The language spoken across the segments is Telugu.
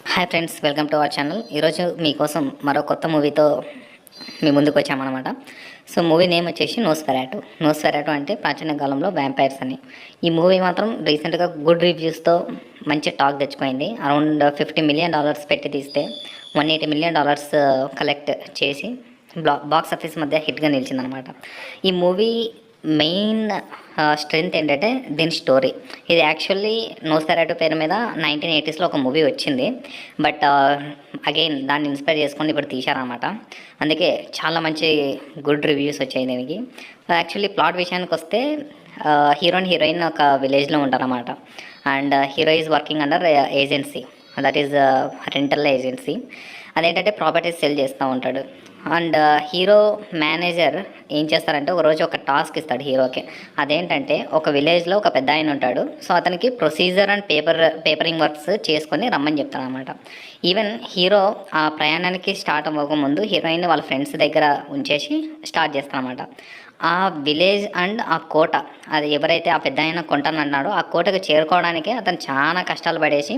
Hi friends, welcome to our channel. ఈరోజు మీకోసం మరో కొత్త మూవీతో మీ ముందుకు వచ్చామన్నమాట. సో మూవీ నేమ్ వచ్చేసి నోస్ఫెరాటో అంటే ప్రాచీన కాలంలో వ్యాంపైర్స్ అని. ఈ మూవీ మాత్రం రీసెంట్గా గుడ్ రివ్యూస్తో మంచి టాక్ తెచ్చుకుంది. అరౌండ్ $50 million పెట్టి తీస్తే $180 million కలెక్ట్ చేసి బాక్స్ ఆఫీస్ మధ్య హిట్గా నిలిచిందనమాట. ఈ మూవీ మెయిన్ స్ట్రెంగ్త్ ఏంటంటే దీని స్టోరీ. ఇది యాక్చువల్లీ నోస్ఫెరాటో పేరు మీద 1980s ఒక మూవీ వచ్చింది. బట్ అగైన్ దాన్ని ఇన్స్పైర్ చేసుకొని ఇప్పుడు తీశారనమాట. అందుకే చాలా మంచి గుడ్ రివ్యూస్ వచ్చాయి దీనికి. యాక్చువల్లీ ప్లాట్ విషయానికి వస్తే హీరోయిన్ ఒక విలేజ్లో ఉంటారన్నమాట. And hero is working under agency, that is rental agency. అదేంటంటే ప్రాపర్టీస్ సెల్ చేస్తూ ఉంటాడు. అండ్ హీరో మేనేజర్ ఏం చేస్తారంటే ఒకరోజు ఒక టాస్క్ ఇస్తాడు హీరోకి. అదేంటంటే ఒక విలేజ్లో ఒక పెద్ద ఆయన ఉంటాడు. సో అతనికి ప్రొసీజర్ అండ్ పేపరింగ్ వర్క్స్ చేసుకొని రమ్మని చెప్తాడు అనమాట. ఈవెన్ హీరో ఆ ప్రయాణానికి స్టార్ట్ అవ్వకముందు హీరోయిన్ వాళ్ళ ఫ్రెండ్స్ దగ్గర ఉంచేసి స్టార్ట్ చేస్తారనమాట. ఆ విలేజ్ అండ్ ఆ కోట, అది ఎవరైతే ఆ పెద్ద ఆయన కొంటానన్నాడో ఆ కోటకు చేరుకోవడానికే అతను చాలా కష్టాలు పడేసి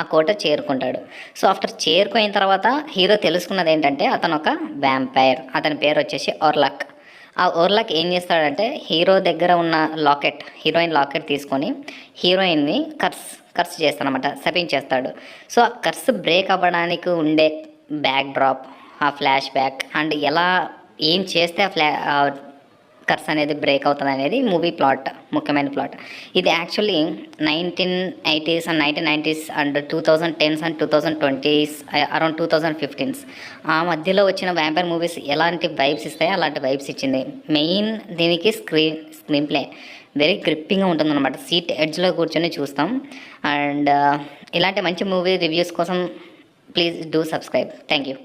ఆ కోట చేరుకుంటాడు. సో ఆఫ్టర్ చేరుకున్న తర్వాత హీరో తెలుసుకున్నది ఏంటంటే అతను ఒక వ్యాంపైర్. అతని పేరు వచ్చేసి ఓర్లాక్. ఆ ఓర్లాక్ ఏం చేస్తాడంటే హీరో దగ్గర ఉన్న హీరోయిన్ లాకెట్ తీసుకొని హీరోయిన్ని కర్స్ చేస్తాడనమాట, శపించేస్తాడు. సో ఆ కర్స్ బ్రేక్ అవ్వడానికి ఉండే బ్యాక్ డ్రాప్, ఆ ఫ్లాష్ బ్యాక్ అండ్ ఎలా ఏం చేస్తే ఆ కర్స్ అనేది బ్రేక్ అవుతుంది అనేది మూవీ ప్లాట్, ముఖ్యమైన ప్లాట్. ఇది actually 1980s and 1990s and 2010s and 2020s around 2015s ఆ మధ్యలో వచ్చిన వ్యాంపైర్ మూవీస్ ఎలాంటి వైబ్స్ ఇస్తాయో అలాంటి వైబ్స్ ఇచ్చింది. మెయిన్ దీనికి స్క్రీన్ ప్లే వెరీ గ్రిప్పింగ్గా ఉంటుందన్నమాట. సీట్ ఎడ్జ్లో కూర్చొని చూస్తాం. అండ్ ఇలాంటి మంచి మూవీ రివ్యూస్ కోసం please do subscribe. Thank you.